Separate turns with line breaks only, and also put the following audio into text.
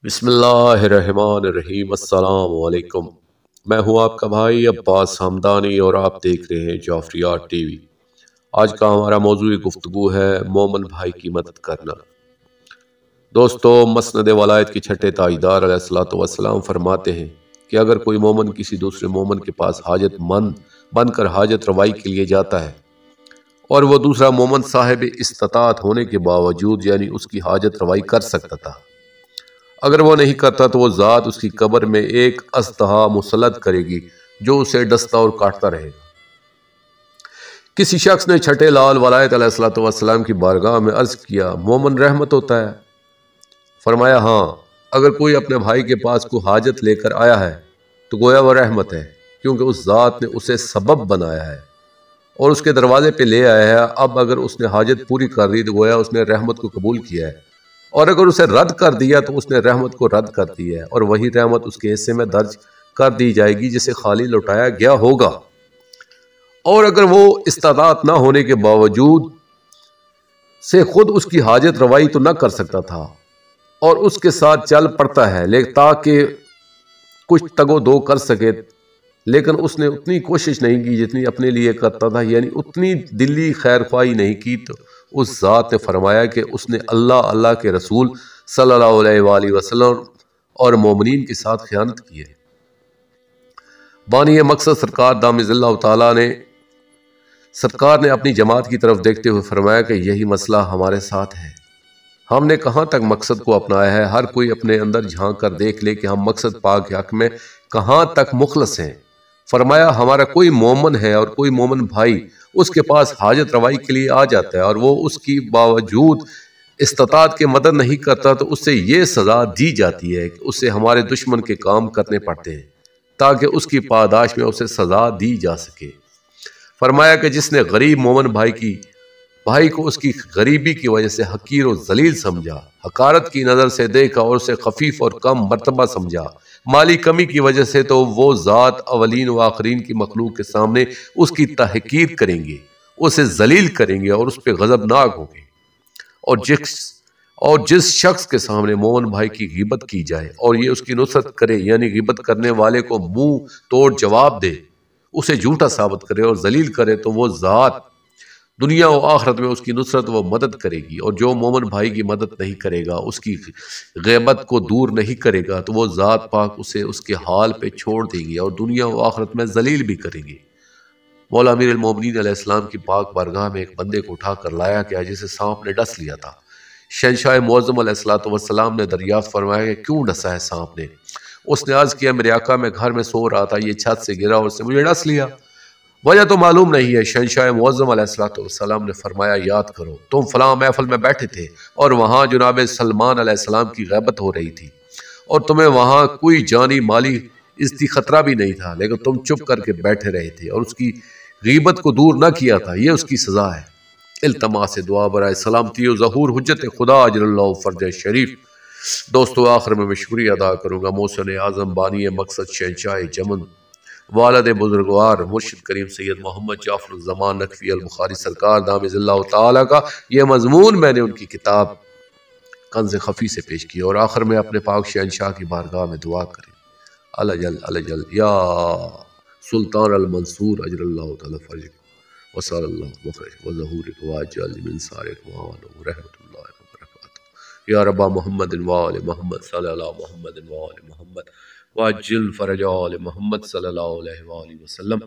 بسم اللہ الرحمن الرحیم۔ السلام علیکم۔ میں ہوں آپ کا بھائی عباس حمدانی اور آپ دیکھ رہے ہیں جعفریات ٹی وی۔ آج کا ہمارا موضوع گفتگو ہے مومن بھائی کی مدد کرنا۔ دوستو، مسند ولایت کے چھٹے تاجدار علیہ الصلوۃ والسلام فرماتے ہیں کہ اگر کوئی مومن کسی دوسرے مومن کے پاس حاجت مند بن کر حاجت روائی کے لیے جاتا ہے اور وہ دوسرا مومن صاحب استطاعت ہونے کے باوجود یعنی اس کی حاجت روائی کر سکتا تھا، اگر وہ نہیں کرتا تو وہ ذات اس کی قبر میں ایک اژدہا مسلط کرے گی جو اسے ڈستا اور کاٹتا رہے گا۔ کسی شخص نے چھٹے لال ولایت علیہ الصلوۃ والسلام کی بارگاہ میں عرض کیا، مومن رحمت ہوتا ہے؟ فرمایا، ہاں، اگر کوئی اپنے بھائی کے پاس کوئی حاجت لے کر آیا ہے تو گویا وہ رحمت ہے، کیونکہ اس ذات نے اسے سبب بنایا ہے اور اس کے دروازے پہ لے آیا ہے۔ اب اگر اس نے حاجت پوری کر دی تو گویا اس نے رحمت کو قبول کیا ہے، اور اگر اسے رد کر دیا تو اس نے رحمت کو رد کر دی ہے، اور وہی رحمت اس کے حصے میں درج کر دی جائے گی جسے خالی لوٹایا گیا ہوگا۔ اور اگر وہ استطاعت نہ ہونے کے باوجود سے خود اس کی حاجت روائی تو نہ کر سکتا تھا اور اس کے ساتھ چل پڑتا ہے لیکن تاکہ کچھ تگ و دو کر سکے، لیکن اس نے اتنی کوشش نہیں کی جتنی اپنے لیے کرتا تھا، یعنی اتنی دلی خیر خواہی نہیں کی، تو اس ذات نے فرمایا کہ اس نے اللہ کے رسول صلی اللہ علیہ وآلہ وسلم اور مومنین کے ساتھ خیانت کی ہے۔ بانی مقصد سرکار دامِ اللہ تعالیٰ نے اپنی جماعت کی طرف دیکھتے ہوئے فرمایا کہ یہی مسئلہ ہمارے ساتھ ہے۔ ہم نے کہاں تک مقصد کو اپنایا ہے؟ ہر کوئی اپنے اندر جھانک کر دیکھ لے کہ ہم مقصد پاک کے حق میں کہاں تک مخلص ہیں۔ فرمایا، ہمارا کوئی مومن ہے اور کوئی مومن بھائی اس کے پاس حاجت روائی کے لیے آ جاتا ہے اور وہ اس کی باوجود استطاعت کے مدد نہیں کرتا تو اس سے یہ سزا دی جاتی ہے کہ اسے ہمارے دشمن کے کام کرنے پڑتے ہیں تاکہ اس کی پاداش میں اسے سزا دی جا سکے۔ فرمایا کہ جس نے غریب مومن بھائی کو اس کی غریبی کی وجہ سے حقیر و ذلیل سمجھا، حقارت کی نظر سے دیکھا اور اسے خفیف اور کم مرتبہ سمجھا، مالی کمی کی وجہ سے، تو وہ ذات اولین و آخرین کی مخلوق کے سامنے اس کی تحقیر کریں گے، اسے ذلیل کریں گے اور اس پہ غضبناک ہوں گے۔ اور جس شخص کے سامنے مومن بھائی کی غیبت کی جائے اور یہ اس کی نصرت کرے، یعنی غیبت کرنے والے کو منہ توڑ جواب دے، اسے جھوٹا ثابت کرے اور ذلیل کرے، تو وہ ذات دنیا و آخرت میں اس کی نصرت و مدد کرے گی، اور جو مومن بھائی کی مدد نہیں کرے گا، اس کی غیبت کو دور نہیں کرے گا، تو وہ ذات پاک اسے اس کے حال پہ چھوڑ دیں گے اور دنیا و آخرت میں ذلیل بھی کریں گے۔ مولا امیر المومنین علیہ السلام کی پاک بارگاہ میں ایک بندے کو اٹھا کر لایا گیا جسے سانپ نے ڈس لیا تھا۔ شہنشاہ معظم علیہ الصلوۃ والسلام نے دریافت فرمایا کہ کیوں ڈسا ہے سانپ نے؟ اس نے عرض کیا، میرے آقا، میں گھر میں سو رہا تھا، یہ چھت سے گرا اور اس نے مجھے ڈس لیا، وجہ تو معلوم نہیں ہے۔ شہنشاہ معظم علیہ الصلوۃ والسلام نے فرمایا، یاد کرو، تم فلاں محفل میں بیٹھے تھے اور وہاں جناب سلمان علیہ السلام کی غیبت ہو رہی تھی اور تمہیں وہاں کوئی جانی مالی عزتی خطرہ بھی نہیں تھا، لیکن تم چپ کر کے بیٹھے رہے تھے اور اس کی غیبت کو دور نہ کیا تھا، یہ اس کی سزا ہے۔ التماس دعا برائے سلامتی و ظہور حجت خدا اجل اللہ فرج شریف۔ دوستو، آخر میں شکریہ ادا کروں گا محسن اعظم بانی مقصد شہنشاہ جمن والد بزرگوار مرشد کریم سید محمد جعفر الزمان نقوی البخاری سرکار دامِ اللہ تعالیٰ کا یہ مضمون میں نے ان کی کتاب کنز خفی سے پیش کیا، اور آخر میں اپنے پاک شہنشاہ کی بارگاہ میں دعا کریں، الجل یا سلطان المنصور اجر اللہ تعالیٰ فرجک وصال اللہ مخرج وظہورک واجعل من سارک وآلہ رحمت اللہ وبرکاتہ یا رب محمد وآل محمد صلی اللہ محمد وآل محمد واجل فرج آل محمد صلی اللہ علیہ وآلہ وسلم۔